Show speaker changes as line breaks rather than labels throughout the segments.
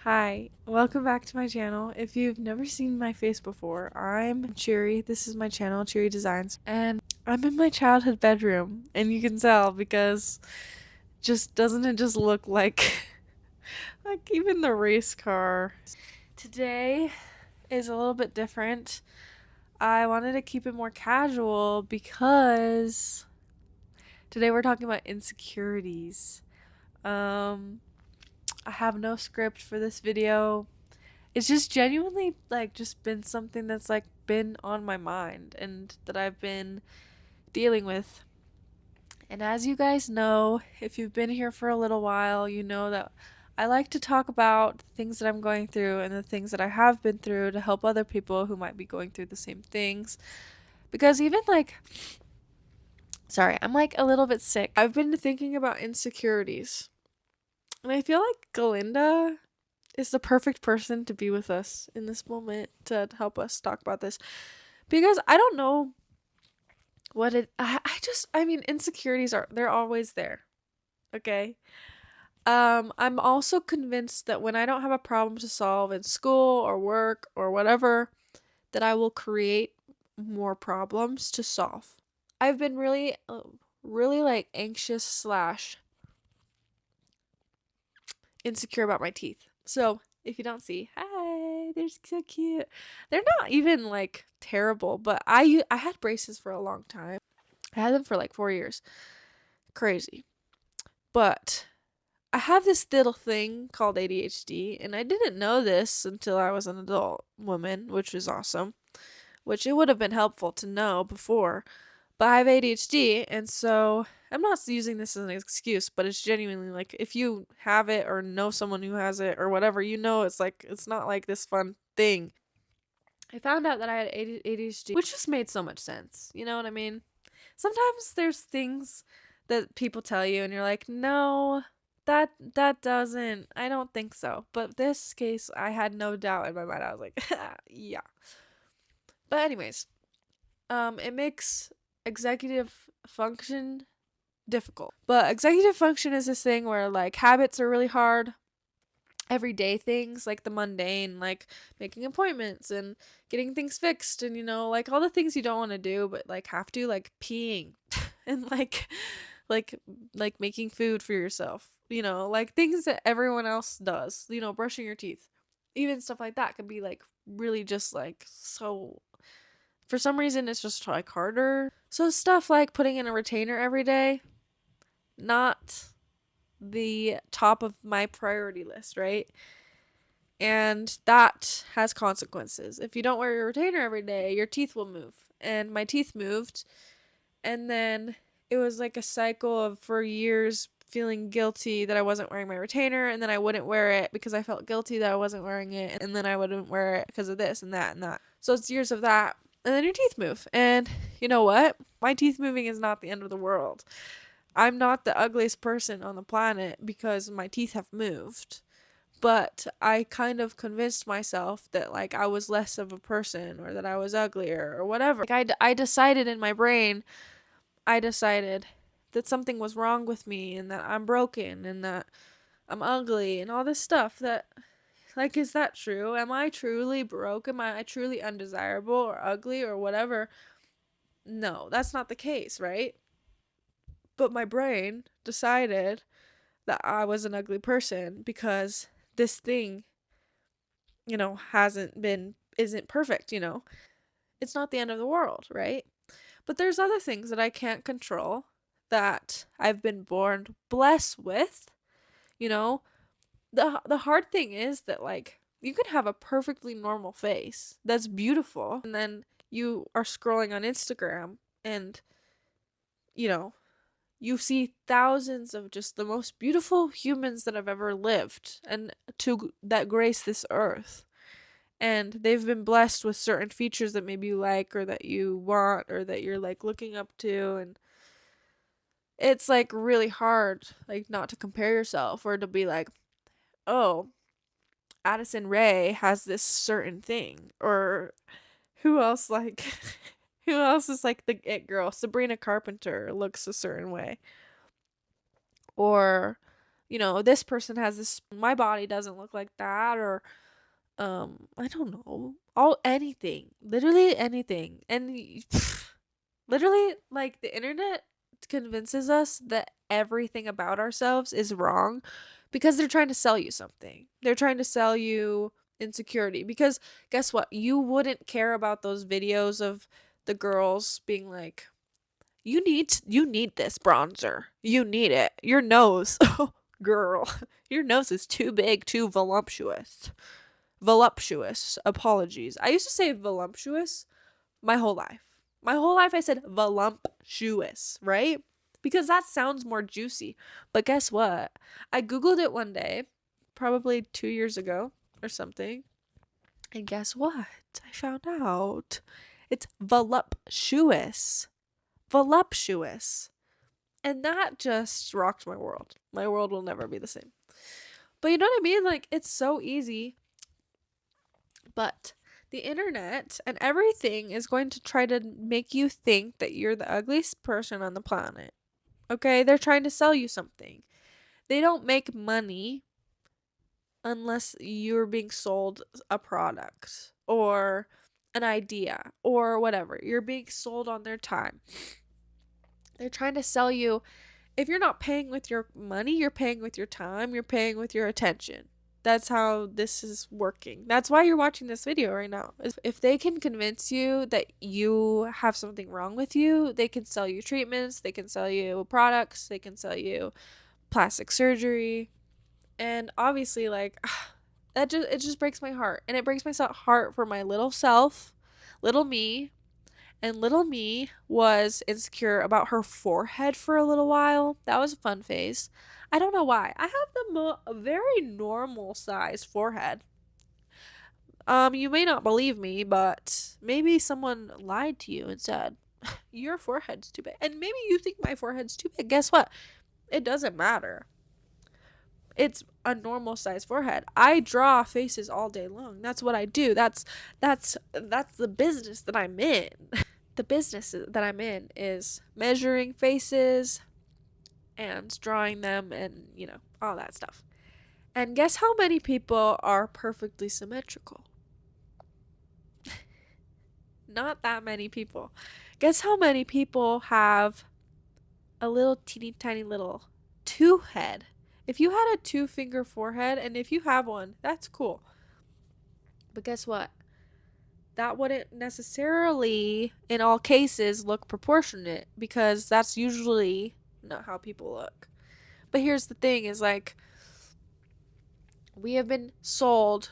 Hi, welcome back to my channel. If you've never seen my face before, I'm Cheery. This is my channel, Cheery Designs, and I'm in my childhood bedroom, and you can tell because just doesn't it just look like like even the race car. Today is a little bit different. I wanted to keep it more casual because today we're talking about insecurities. Um I have no script for this video. It's just genuinely just been something that's been on my mind and that I've been dealing with. And as you guys know, if you've been here for a little while, you know that I like to talk about the things that I'm going through and the things that I have been through to help other people who might be going through the same things. Because even sorry, I'm a little bit sick. I've been thinking about insecurities. And I feel like Galinda is the perfect person to be with us in this moment to help us talk about this, because I don't know what it I mean, insecurities they're always there. Okay. I'm also convinced that when I don't have a problem to solve in school or work or whatever, that I will create more problems to solve. I've been really anxious slash insecure about my teeth. So if you don't see, hi, they're so cute. They're not even terrible, but I had braces for a long time. I had them for 4 years. Crazy. But I have this little thing called ADHD, and I didn't know this until I was an adult woman, which was awesome. Which it would have been helpful to know before. But I have ADHD, and so I'm not using this as an excuse, but it's genuinely if you have it or know someone who has it or whatever, it's not this fun thing. I found out that I had ADHD, which just made so much sense. You know what I mean? Sometimes there's things that people tell you and you're like, "No, that doesn't. I don't think so." But this case, I had no doubt in my mind. I was like, "Yeah." But anyways, it makes executive function difficult. But executive function is this thing where habits are really hard. Everyday things like the mundane, like making appointments and getting things fixed, and all the things you don't want to do but have to, like peeing and like making food for yourself, things that everyone else does, brushing your teeth. Even stuff like that can be really just so, for some reason it's just harder. So stuff like putting in a retainer every day, not the top of my priority list, right? And that has consequences. If you don't wear your retainer every day, your teeth will move. And my teeth moved, and then it was a cycle of, for years, feeling guilty that I wasn't wearing my retainer, and then I wouldn't wear it because I felt guilty that I wasn't wearing it, and then I wouldn't wear it because of this and that and that. So it's years of that. And then your teeth move. And you know what? My teeth moving is not the end of the world. I'm not the ugliest person on the planet because my teeth have moved. But I kind of convinced myself that I was less of a person, or that I was uglier or whatever. I decided in my brain, I decided that something was wrong with me and that I'm broken and that I'm ugly and all this stuff that, is that true? Am I truly broke? Am I truly undesirable or ugly or whatever? No, that's not the case, right? But my brain decided that I was an ugly person because this thing, isn't perfect, It's not the end of the world, right? But there's other things that I can't control that I've been born blessed with, you know? The hard thing is that you could have a perfectly normal face that's beautiful, and then you are scrolling on Instagram and you know, you see thousands of just the most beautiful humans that have ever lived and that grace this earth. And they've been blessed with certain features that maybe you like or that you want or that you're looking up to, and it's really hard not to compare yourself or to be oh, Addison Rae has this certain thing, or who else who else is the it girl? Sabrina Carpenter looks a certain way. Or this person has this, my body doesn't look like that, or I don't know, all anything, literally anything. And literally, like, the internet convinces us that everything about ourselves is wrong because they're trying to sell you something. They're trying to sell you insecurity, because guess what? You wouldn't care about those videos of the girls being like, you need this bronzer. You need it. Your nose, girl, your nose is too big, too voluptuous. Voluptuous. Apologies. I used to say voluptuous my whole life. My whole life I said voluptuous, right? Because that sounds more juicy. But guess what? I Googled it one day, probably 2 years ago or something. And guess what? I found out it's voluptuous. Voluptuous. And that just rocked my world. My world will never be the same. But you know what I mean? Like, it's so easy. But the internet and everything is going to try to make you think that you're the ugliest person on the planet. Okay? They're trying to sell you something. They don't make money unless you're being sold a product or an idea or whatever. You're being sold on their time. They're trying to sell you. If you're not paying with your money, you're paying with your time, you're paying with your attention. That's how this is working. That's why you're watching this video right now. If they can convince you that you have something wrong with you, they can sell you treatments, they can sell you products, they can sell you plastic surgery. And obviously, like, it just breaks my heart. And it breaks my heart for my little self, little me. And little me was insecure about her forehead for a little while. That was a fun phase. I don't know why. I have a very normal size forehead. You may not believe me, but maybe someone lied to you and said, your forehead's too big. And maybe you think my forehead's too big. Guess what? It doesn't matter. It's a normal size forehead. I draw faces all day long. That's what I do. That's the business that I'm in. The business that I'm in is measuring faces and drawing them and, all that stuff. And guess how many people are perfectly symmetrical? Not that many people. Guess how many people have a little teeny tiny little two head? If you had a 2-finger forehead, and if you have one, that's cool. But guess what? That wouldn't necessarily, in all cases, look proportionate, because that's usually not how people look. But here's the thing is, like, we're being sold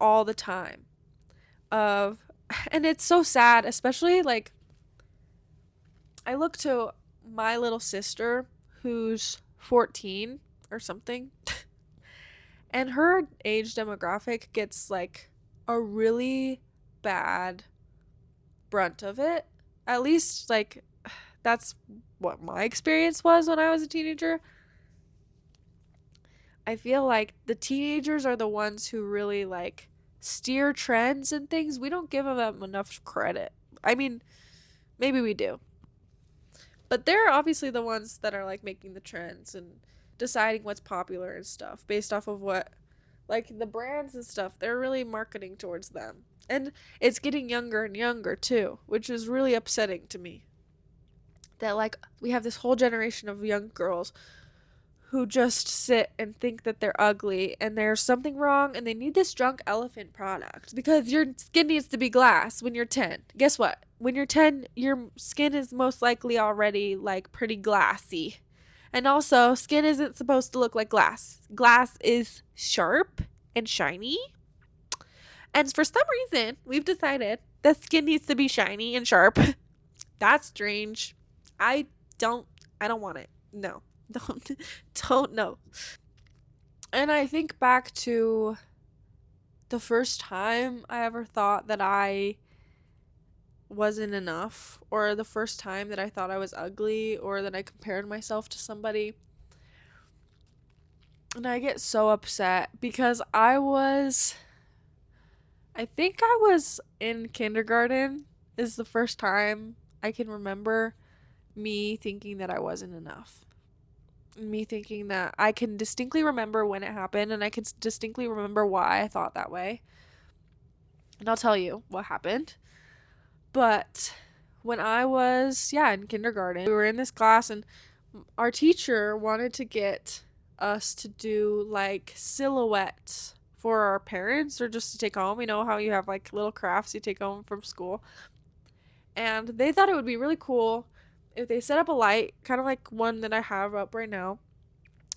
all the time and it's so sad, especially, like, I look to my little sister who's 14 or something, and her age demographic gets, like, a really bad brunt of it. At least, like, that's what my experience was when I was a teenager. I feel like the teenagers are the ones who really, like, steer trends and things. We don't give them enough credit. I mean, maybe we do. But they're obviously the ones that are, like, making the trends and deciding what's popular and stuff based off of what, like, the brands and stuff. They're really marketing towards them. And it's getting younger and younger too, which is really upsetting to me. That, like, we have this whole generation of young girls who just sit and think that they're ugly and there's something wrong and they need this drunk elephant product because your skin needs to be glass when you're 10. Guess what? When you're 10, your skin is most likely already, like, pretty glassy. And also, skin isn't supposed to look like glass. Glass is sharp and shiny. And for some reason, we've decided that skin needs to be shiny and sharp. That's strange. I don't want it. No. Don't know. And I think back to the first time I ever thought that I wasn't enough, or the first time that I thought I was ugly, or that I compared myself to somebody. And I get so upset because I think I was in kindergarten is the first time I can remember me thinking that I wasn't enough. Me thinking that I can distinctly remember when it happened, and I can distinctly remember why I thought that way. And I'll tell you what happened. But when I was, yeah, in kindergarten, we were in this class, and our teacher wanted to get us to do like silhouettes for our parents or just to take home. You know how you have like little crafts you take home from school. And they thought it would be really cool if they set up a light, kind of like one that I have up right now,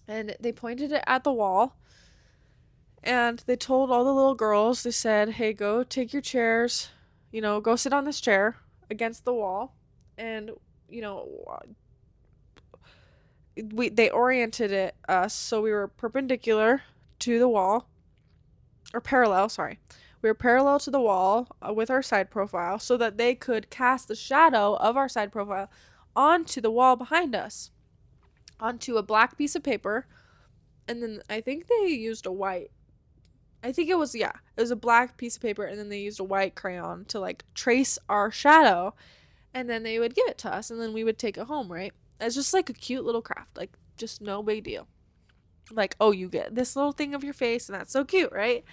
and they pointed it at the wall. And they told all the little girls, they said, hey, go take your chairs, go sit on this chair against the wall. And, you know, they oriented us so we were perpendicular to the wall, or parallel, sorry. We were parallel to the wall with our side profile so that they could cast the shadow of our side profile onto the wall behind us, onto a black piece of paper. And then I think they used a white. I think it was a black piece of paper, and then they used a white crayon to like trace our shadow, and then they would give it to us, and then we would take it home, right? It's just like a cute little craft, like just no big deal. Like, oh, you get this little thing of your face, and that's so cute, right?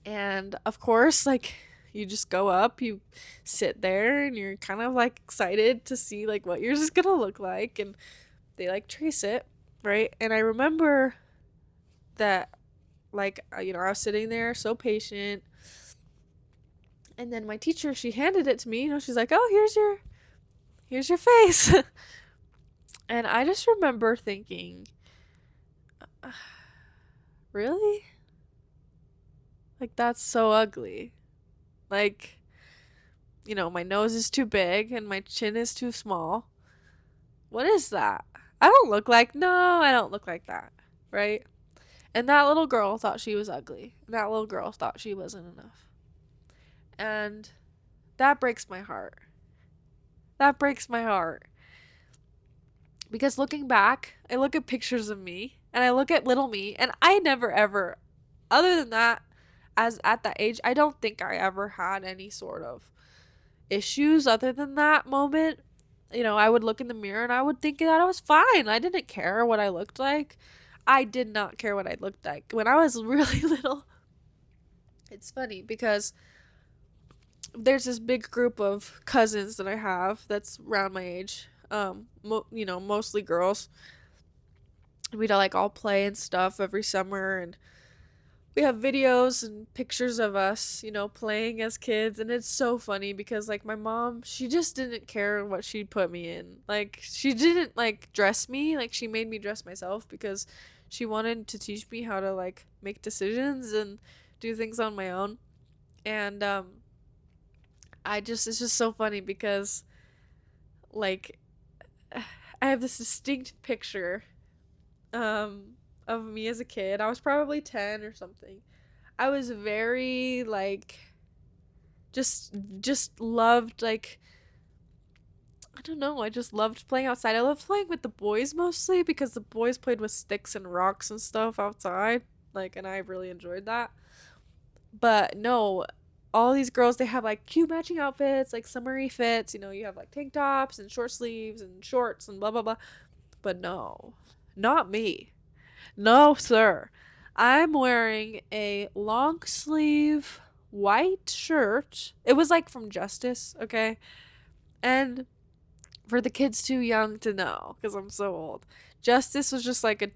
And of course, like, you just go up, you sit there, and you're kind of like excited to see like what yours is gonna look like, and they like trace it, right? And I remember that, like, I was sitting there so patient, and then my teacher, she handed it to me. She's like, oh, here's your face. And I just remember thinking, really? Like, that's so ugly. Like, my nose is too big and my chin is too small. What is that? I don't look like that, right? And that little girl thought she was ugly. And that little girl thought she wasn't enough. And that breaks my heart. That breaks my heart. Because looking back, I look at pictures of me and I look at little me, and I never ever, other than that, as at that age, I don't think I ever had any sort of issues other than that moment. I would look in the mirror and I would think that I was fine. I didn't care what I looked like. I did not care what I looked like. When I was really little, it's funny because there's this big group of cousins that I have that's around my age. Mostly girls. We'd like all play and stuff every summer, and we have videos and pictures of us, playing as kids. And it's so funny because like my mom, she just didn't care what she put me in. Like, she didn't like dress me, like she made me dress myself because she wanted to teach me how to like make decisions and do things on my own. And it's just so funny because like I have this distinct picture of me as a kid. I was probably 10 or something. I was very like just loved, like, I don't know, I just loved playing outside. I loved playing with the boys mostly because the boys played with sticks and rocks and stuff outside, like, and I really enjoyed that. But no, all these girls, they have like cute matching outfits, like summery fits, you have like tank tops and short sleeves and shorts and blah blah blah. But no, not me. No, sir. I'm wearing a long sleeve white shirt. It was like from Justice, okay? And for the kids too young to know, because I'm so old, Justice was just like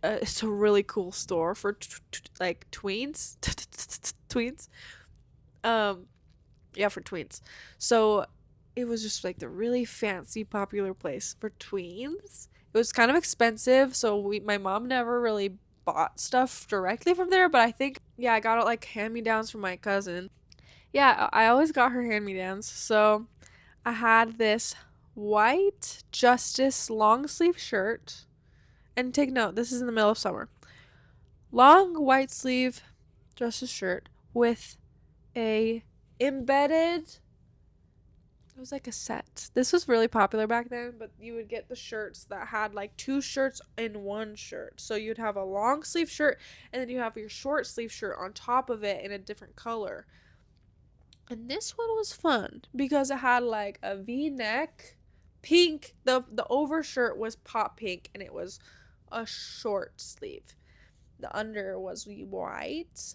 it's a really cool store for like tweens. Tweens. Yeah, for tweens. So it was just like the really fancy, popular place for tweens. It was kind of expensive, so my mom never really bought stuff directly from there, but I think, yeah, I got it like hand-me-downs from my cousin. Yeah, I always got her hand-me-downs. So I had this white Justice long sleeve shirt, and take note, this is in the middle of summer. Long white sleeve Justice shirt with a embedded, it was like a set. This was really popular back then, but you would get the shirts that had like two shirts in one shirt. So you'd have a long sleeve shirt, and then you have your short sleeve shirt on top of it in a different color. And this one was fun because it had like a V-neck pink. The overshirt was pop pink, and it was a short sleeve. The under was white,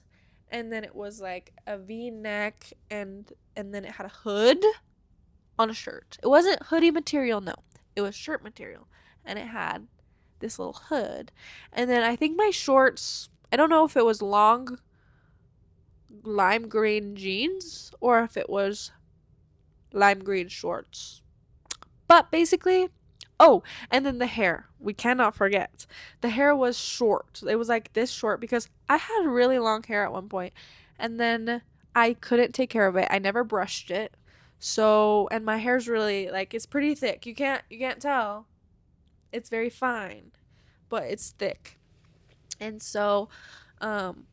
and then it was like a V-neck, and then it had a hood on a shirt. It wasn't hoodie material, no. It was shirt material, and it had this little hood. And then I think my shorts, I don't know if it was long lime green jeans or if it was lime green shorts. But basically, oh, and then the hair. We cannot forget. The hair was short. It was like this short because I had really long hair at one point, and then I couldn't take care of it. I never brushed it. So, and my hair's really like it's pretty thick. You can't tell. It's very fine, but it's thick. And so um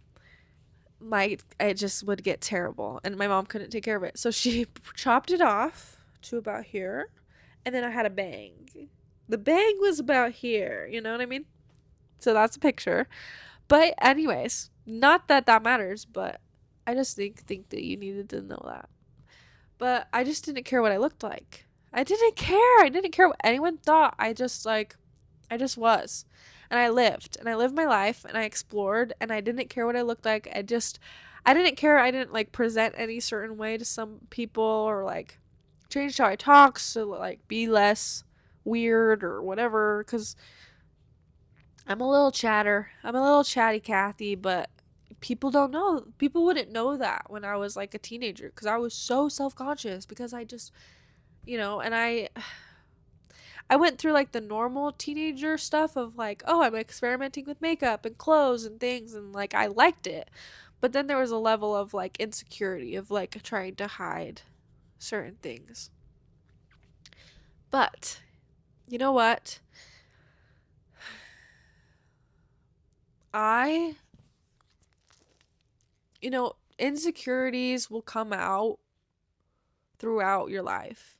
my it just would get terrible, and my mom couldn't take care of it. So she chopped it off to about here, and then I had a bang. The bang was about here, you know what I mean? So that's a picture. But anyways, not that that matters, but I just think that you needed to know that. But I just didn't care what I looked like. I didn't care. I didn't care what anyone thought. I just was. And I lived my life, and I explored, and I didn't care what I looked like. I didn't care. I didn't like present any certain way to some people, or like change how I talk to like be less weird or whatever, cuz I'm a little chatty Cathy, but people don't know. People wouldn't know that when I was like a teenager, cuz I was so self-conscious because I just, and I went through like the normal teenager stuff of like, oh, I'm experimenting with makeup and clothes and things, and like I liked it. But then there was a level of like insecurity of like trying to hide certain things. But you know what? I, insecurities will come out throughout your life.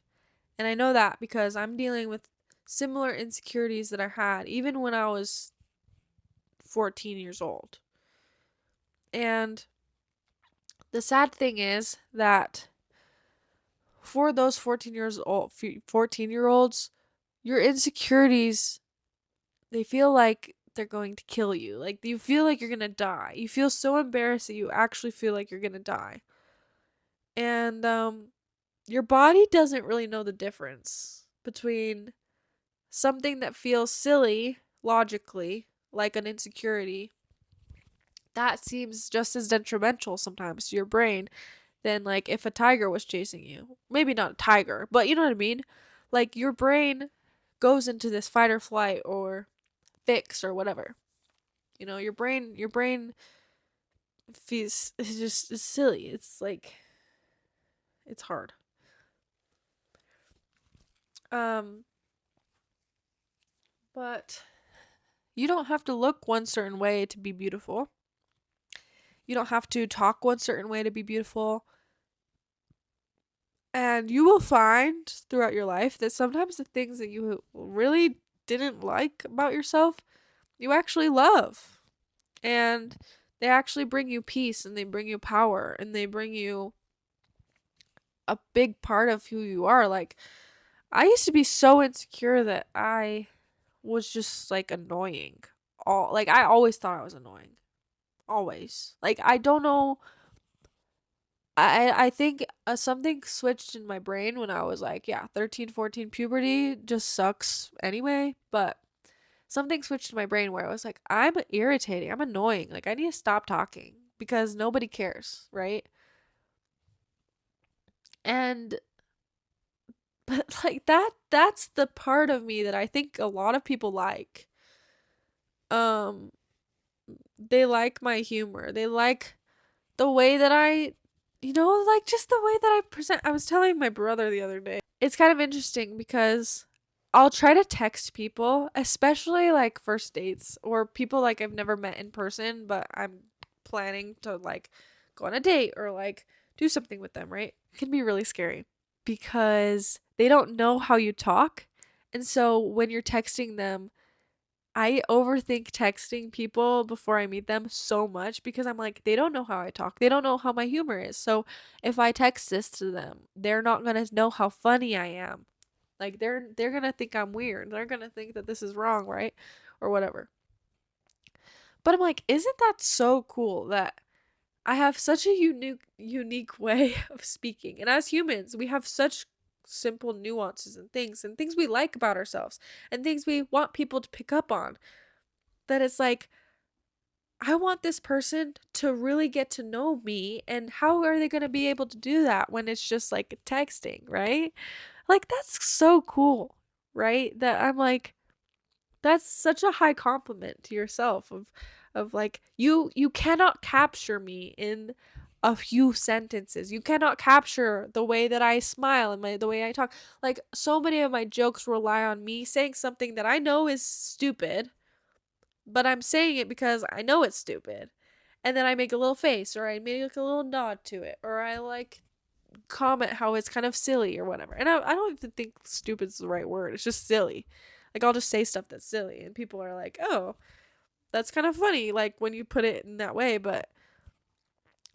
And I know that because I'm dealing with similar insecurities that I had even when I was 14 years old. And the sad thing is that for those 14-year-olds, your insecurities, they feel like they're going to kill you. Like you feel like you're going to die. You feel so embarrassed that you actually feel like you're going to die. And your body doesn't really know the difference between something that feels silly logically, like an insecurity, that seems just as detrimental sometimes to your brain than like if a tiger was chasing you. Maybe not a tiger, but you know what I mean? Like your brain goes into this fight or flight or fix or whatever. Your brain feels it's silly. It's like it's hard. Um but you don't have to look one certain way to be beautiful. You don't have to talk one certain way to be beautiful. And you will find throughout your life that sometimes the things that you really didn't like about yourself, you actually love. And they actually bring you peace, and they bring you power, and they bring you a big part of who you are. Like, I used to be so insecure that I was just like annoying. I always thought I was annoying. Always. Like, I don't know. I think something switched in my brain when I was like, yeah, 13, 14. Puberty just sucks anyway, but something switched in my brain where I was like, I'm irritating, I'm annoying, like I need to stop talking because nobody cares, right? And but like that's the part of me that I think a lot of people like. Um they like my humor. They like the way that like just the way that I present. I was telling my brother the other day. It's kind of interesting because I'll try to text people, especially like first dates or people like I've never met in person, but I'm planning to like go on a date or like do something with them, right? It can be really scary because they don't know how you talk. And so when you're texting them, I overthink texting people before I meet them so much because I'm like, they don't know how I talk. They don't know how my humor is. So if I text this to them, they're not going to know how funny I am. Like they're gonna think I'm weird. They're gonna think that this is wrong, right? Or whatever. But I'm like, isn't that so cool that I have such a unique way of speaking. And as humans, we have such simple nuances and things we like about ourselves and things we want people to pick up on. That it's like, I want this person to really get to know me, and how are they going to be able to do that when it's just like texting, right? Like that's so cool, right? That I'm like, that's such a high compliment to yourself of like, you cannot capture me in a few sentences. You cannot capture the way that I smile and the way I talk. Like so many of my jokes rely on me saying something that I know is stupid, but I'm saying it because I know it's stupid. And then I make a little face, or I make a little nod to it, or I like comment how it's kind of silly or whatever. And I don't even think stupid's the right word. It's just silly. Like I'll just say stuff that's silly and people are like, "Oh, that's kind of funny," like when you put it in that way, but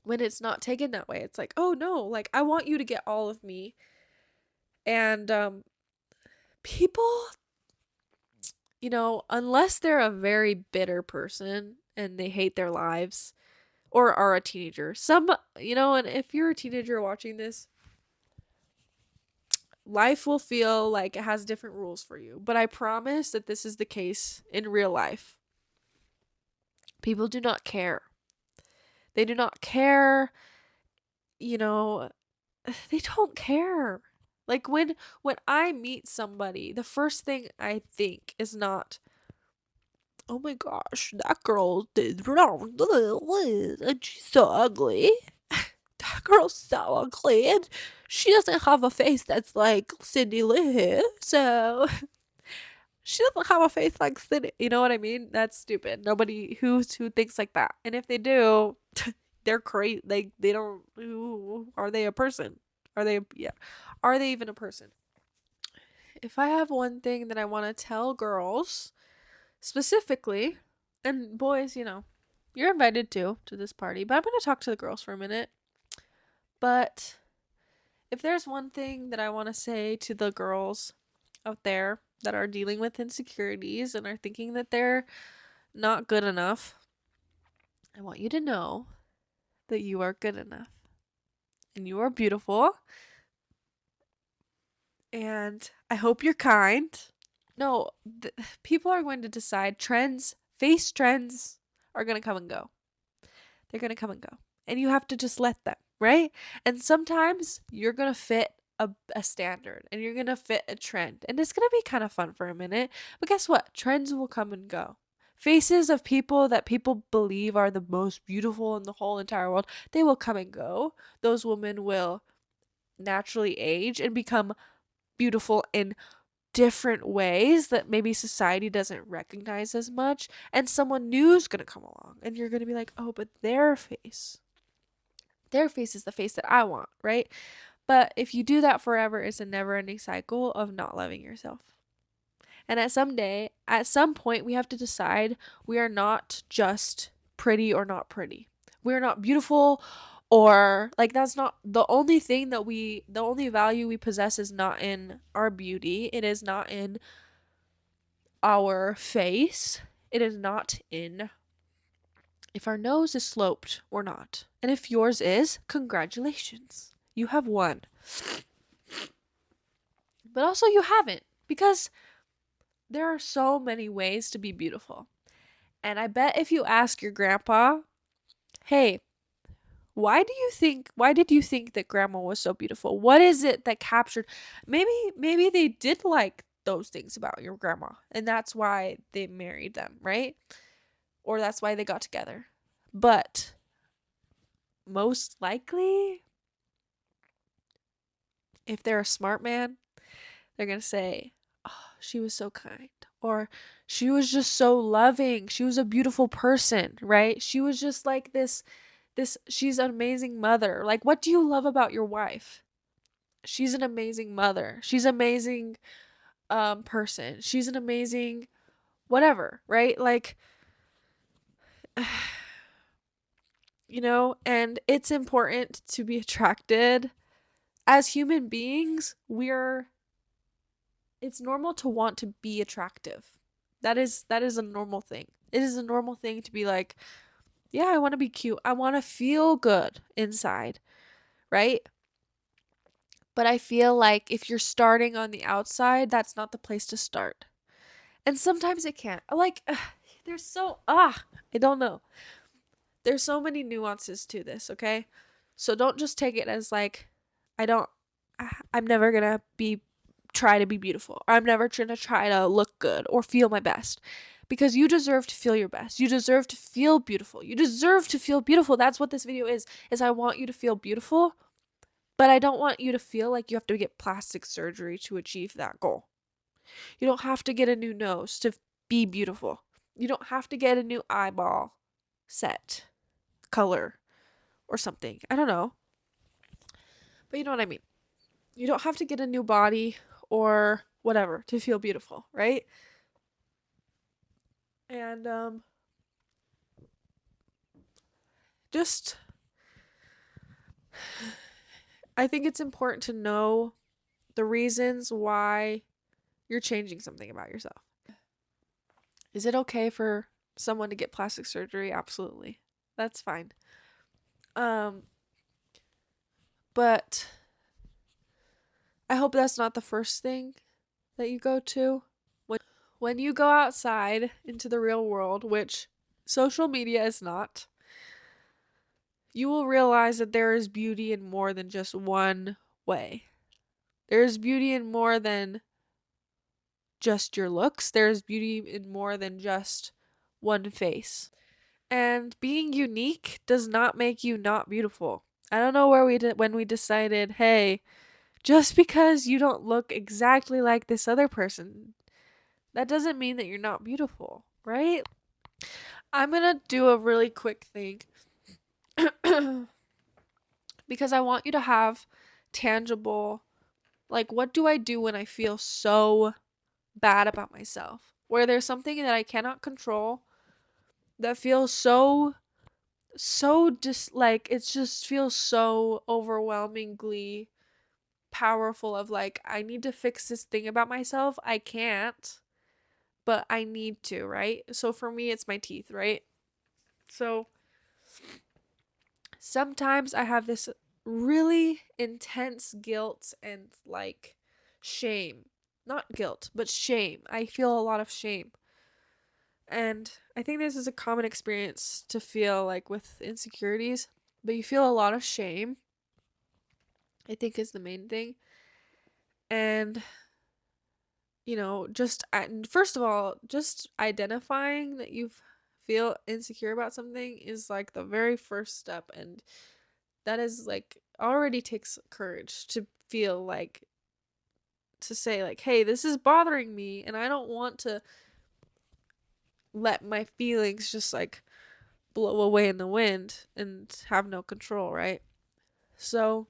when it's not taken that way, it's like, "Oh no, like I want you to get all of me." And people, unless they're a very bitter person and they hate their lives or are a teenager. And if you're a teenager watching this, life will feel like it has different rules for you. But I promise that this is the case in real life. People do not care. They do not care, you know, they don't care. Like when I meet somebody, the first thing I think is not, "Oh my gosh, that girl did wrong and she's so ugly. That girl's so ugly and she doesn't have a face that's like Cindy Lou, so she doesn't have a face like Cindy." You know what I mean? That's stupid. Nobody who thinks like that. And if they do, they're crazy. Like they don't. Who are they? A person? Are they? Yeah. Are they even a person? If I have one thing that I want to tell girls specifically, and boys, you're invited to this party, but I'm going to talk to the girls for a minute. But if there's one thing that I want to say to the girls out there that are dealing with insecurities and are thinking that they're not good enough, I want you to know that you are good enough and you are beautiful. And I hope you're kind. No, people are going to decide. Face trends are going to come and go. They're going to come and go. And you have to just let them, right? And sometimes you're going to fit a standard and you're going to fit a trend. And it's going to be kind of fun for a minute. But guess what? Trends will come and go. Faces of people that people believe are the most beautiful in the whole entire world, they will come and go. Those women will naturally age and become beautiful in different ways that maybe society doesn't recognize as much, and someone new is going to come along and you're going to be like, "Oh, but their face is the face that I want," right? But if you do that forever, it's a never-ending cycle of not loving yourself. And at some point, we have to decide we are not just pretty or not pretty. We are not beautiful, or like that's not the only thing the only value we possess is not in our beauty. It is not in our face. It is not in if our nose is sloped or not. And if yours is, congratulations. You have won. But also you haven't, because there are so many ways to be beautiful. And I bet if you ask your grandpa, "Hey, why did you think that grandma was so beautiful? What is it that captured?" Maybe they did like those things about your grandma, and that's why they married them, right? Or that's why they got together. But most likely, if they're a smart man, they're going to say, "Oh, she was so kind." Or "She was just so loving. She was a beautiful person," right? "She was just like she's an amazing mother." Like, what do you love about your wife? She's an amazing mother. She's an amazing person. She's an amazing whatever, right? Like, and it's important to be attracted. As human beings, we're it's normal to want to be attractive. That is a normal thing. It is a normal thing to be like, yeah, I want to be cute. I want to feel good inside, right? But I feel like if you're starting on the outside, that's not the place to start. And sometimes it can't. Like, there's so, I don't know. There's so many nuances to this, okay? So don't just take it as like, I don't, I'm never gonna try to be beautiful. Or I'm never gonna try to look good or feel my best. Because you deserve to feel your best. You deserve to feel beautiful. You deserve to feel beautiful. That's what this video is I want you to feel beautiful, but I don't want you to feel like you have to get plastic surgery to achieve that goal. You don't have to get a new nose to be beautiful. You don't have to get a new eyeball set, color, or something. I don't know. But you know what I mean. You don't have to get a new body or whatever to feel beautiful, right? And just I think it's important to know the reasons why you're changing something about yourself. Is it okay for someone to get plastic surgery? Absolutely. That's fine. But I hope that's not the first thing that you go to. When you go outside into the real world, which social media is not, you will realize that there is beauty in more than just one way. There is beauty in more than just your looks. There is beauty in more than just one face. And being unique does not make you not beautiful. I don't know when we decided, hey, just because you don't look exactly like this other person, that doesn't mean that you're not beautiful, right? I'm gonna do a really quick thing because I want you to have tangible, like, what do I do when I feel so bad about myself? Where there's something that I cannot control that feels so just like it just feels so overwhelmingly powerful of like I need to fix this thing about myself. I can't, but I need to, right? So for me it's my teeth, right? So sometimes I have this really intense guilt and like shame. Not guilt, but shame. I feel a lot of shame. And I think this is a common experience to feel like with insecurities, but you feel a lot of shame, I think is the main thing. And just first of all, just identifying that you feel insecure about something is like the very first step, and that is like already takes courage to feel like to say like, hey, this is bothering me and I don't want to let my feelings just like blow away in the wind and have no control, right? So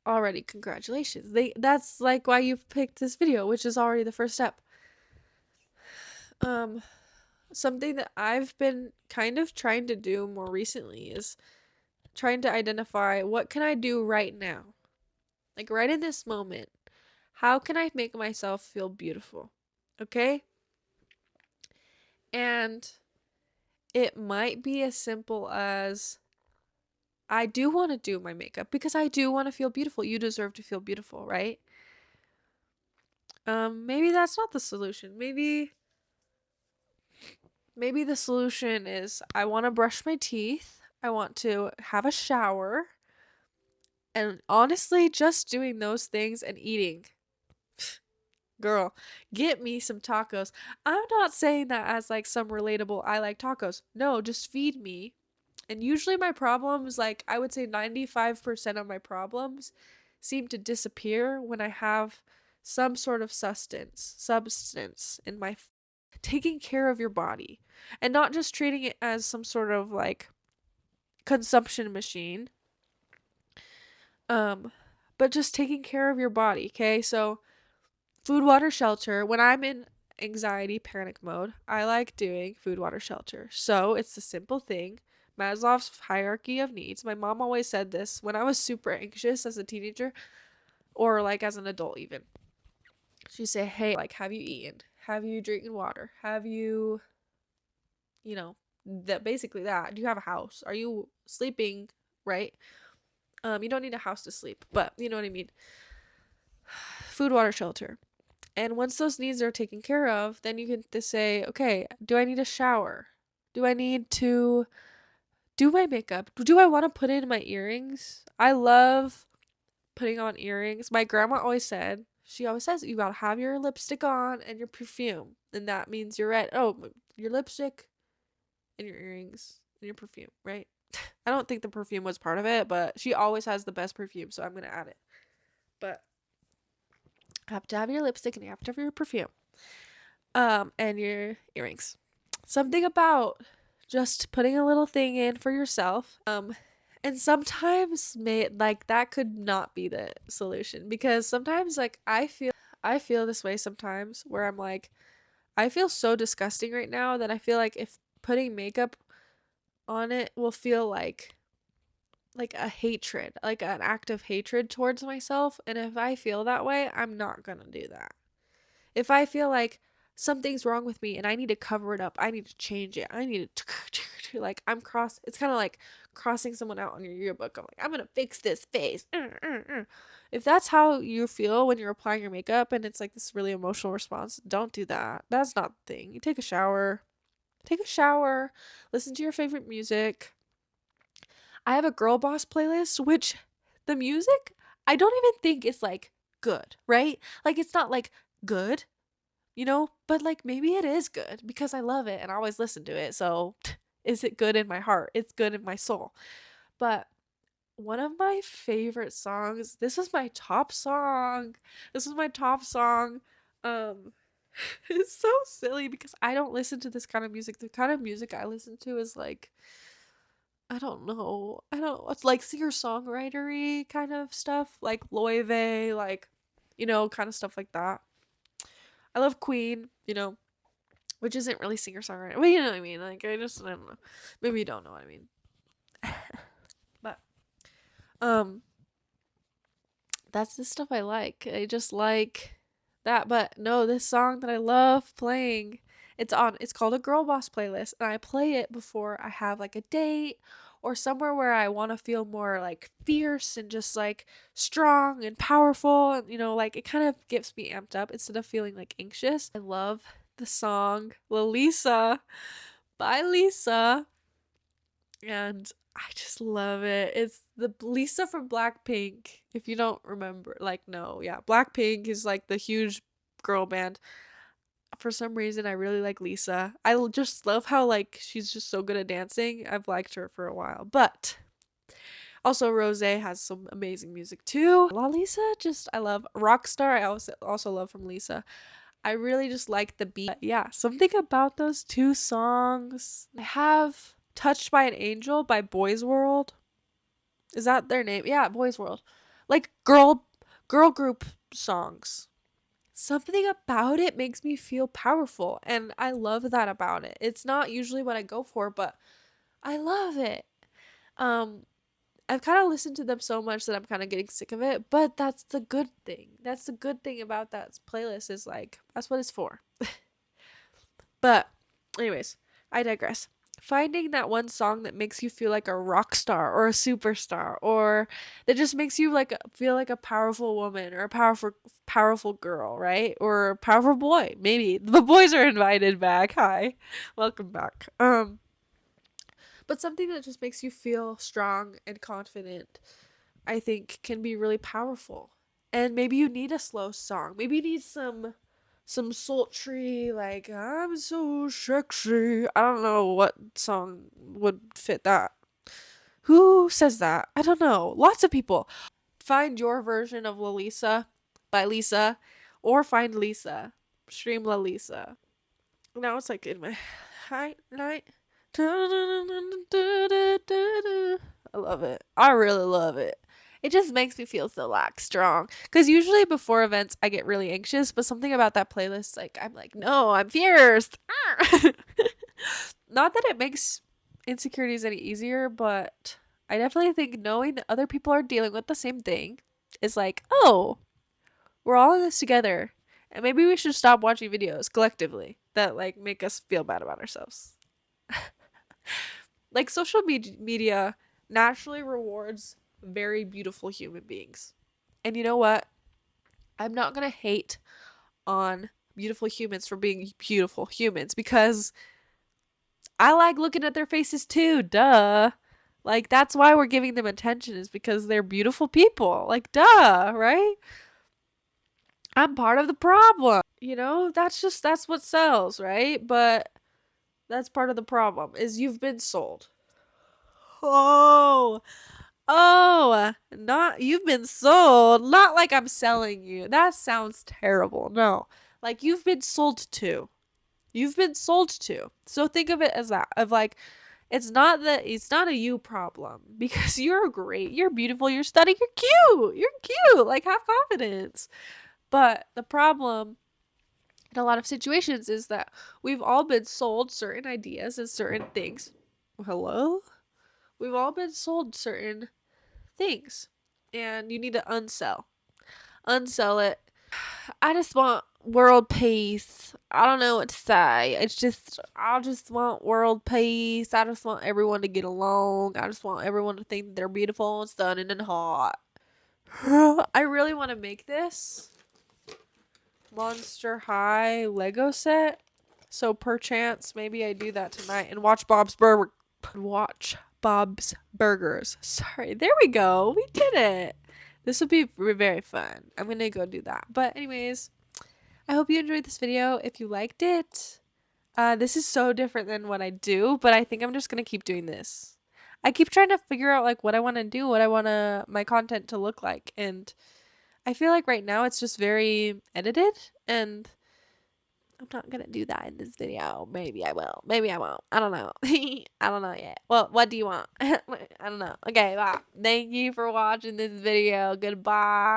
already congratulations. That's like why you've picked this video, which is already the first step. Something that I've been kind of trying to do more recently is trying to identify what can I do right now? Like right in this moment. How can I make myself feel beautiful? Okay? And it might be as simple as I do want to do my makeup because I do want to feel beautiful. You deserve to feel beautiful, right? Maybe that's not the solution. Maybe the solution is I want to brush my teeth. I want to have a shower. And honestly, just doing those things and eating. Girl, get me some tacos. I'm not saying that as like some relatable, I like tacos. No, just feed me. And usually my problems, like I would say 95% of my problems seem to disappear when I have some sort of substance in my taking care of your body and not just treating it as some sort of like consumption machine. But just taking care of your body, okay? So food, water, shelter. When I'm in anxiety, panic mode, I like doing food, water, shelter. So it's a simple thing. Maslow's hierarchy of needs. My mom always said this when I was super anxious as a teenager or like as an adult even. She say, hey, like, have you eaten? Have you drinking water? Have you, you know, that basically that. Do you have a house? Are you sleeping right? You don't need a house to sleep, but you know what I mean. Food, water, shelter. And once those needs are taken care of, then you can just say, okay, do I need a shower? Do I need to do my makeup? Do I want to put in my earrings? I love putting on earrings. My grandma always said, she always says, you gotta have your lipstick on and your perfume. And that means you're at, oh, your lipstick and your earrings and your perfume, right? I don't think the perfume was part of it, but she always has the best perfume, so I'm gonna add it. But you have to have your lipstick and you have to have your perfume. And your earrings. Something about just putting a little thing in for yourself. And sometimes like that could not be the solution, because sometimes like I feel this way sometimes where I'm like, I feel so disgusting right now that I feel like if putting makeup on it will feel like a hatred, like an act of hatred towards myself. And if I feel that way, I'm not gonna do that. If I feel like something's wrong with me and I need to cover it up, I need to change it, I need to like it's kind of like crossing someone out on your yearbook. I'm like, I'm gonna fix this face. If that's how you feel when you're applying your makeup and it's like this really emotional response, don't do that. That's not the thing. You take a shower, listen to your favorite music. I have a girl boss playlist, which the music I don't even think is like good, right? Like it's not like good, but like maybe it is good because I love it and I always listen to it. So is it good in my heart? It's good in my soul. But one of my favorite songs, this was my top song. This was my top song. Um it's so silly because I don't listen to this kind of music. The kind of music I listen to is like, I don't know. It's like singer-songwritery kind of stuff, like Loewe, like, kind of stuff like that. I love Queen, which isn't really singer-songwriter. Well, you know what I mean? Like, I don't know. Maybe you don't know what I mean. But, um, that's the stuff I like. I just like that. But no, this song that I love playing, it's called a Girl Boss playlist. And I play it before I have like a date or somewhere where I want to feel more like fierce and just like strong and powerful. And, like it kind of gets me amped up instead of feeling like anxious. I love the song Lalisa by Lisa. And I just love it. It's the Lisa from Blackpink. If you don't remember, like, no, yeah, Blackpink is like the huge girl band. For some reason, I really like Lisa. Just love how like she's just so good at dancing. I've liked her for a while, but also Rose has some amazing music too. La Lisa, just I love Rockstar. I also love from Lisa. I really just like the beat. Yeah, something about those two songs. I have Touched by an Angel by Boys World. Is that their name? Yeah, Boys World. Like girl group songs. Something about it makes me feel powerful, and I love that about it. It's not usually what I go for, but I love it. Um I've kind of listened to them so much that I'm kind of getting sick of it, but that's the good thing. That's the good thing about that playlist is like that's what it's for. But anyways, I digress. Finding that one song that makes you feel like a rock star or a superstar, or that just makes you like feel like a powerful woman or a powerful girl, right? Or a powerful boy. Maybe the boys are invited back. Hi. Welcome back. But something that just makes you feel strong and confident, I think can be really powerful. And maybe you need a slow song. Maybe you need some sultry, like I'm so sexy. I don't know what song would fit that. Who says that? I don't know. Lots of people. Find your version of Lalisa by Lisa, or find Lisa. Stream La Lisa. Now it's like in my high night. I love it. I really love it. It just makes me feel so like strong. Because usually before events I get really anxious, but something about that playlist, like I'm like, no, I'm fierce. Not that it makes insecurities any easier, but I definitely think knowing that other people are dealing with the same thing is like, oh, we're all in this together. And maybe we should stop watching videos collectively that like make us feel bad about ourselves. Like social media naturally rewards very beautiful human beings. And you know what? I'm not going to hate on beautiful humans for being beautiful humans because I like looking at their faces too. Duh. Like that's why we're giving them attention is because they're beautiful people. Like duh, right? I'm part of the problem. You know, that's what sells, right? But that's part of the problem is you've been sold. Oh. Oh, not you've been sold. Not like I'm selling you. That sounds terrible. No. Like you've been sold to. You've been sold to. So think of it as that. Of like it's not a you problem because you're great. You're beautiful. You're stunning. You're cute. You're cute. Like have confidence. But the problem in a lot of situations is that we've all been sold certain ideas and certain things. Hello? We've all been sold certain things and you need to unsell it. I just want world peace. I don't know what to say. I just want world peace. I just want everyone to get along. I just want everyone to think that they're beautiful and stunning and hot. I really want to make this Monster High Lego set. So perchance maybe I do that tonight and watch Bob's Burgers. Sorry. There we go. We did it. This would be very fun. I'm going to go do that. But anyways, I hope you enjoyed this video. If you liked it, this is so different than what I do, but I think I'm just going to keep doing this. I keep trying to figure out like what I want to do, what I want my content to look like. And I feel like right now it's just very edited and I'm not gonna do that in this video. Maybe I will. Maybe I won't. I don't know. I don't know yet. Well, what do you want? I don't know. Okay, bye. Thank you for watching this video. Goodbye.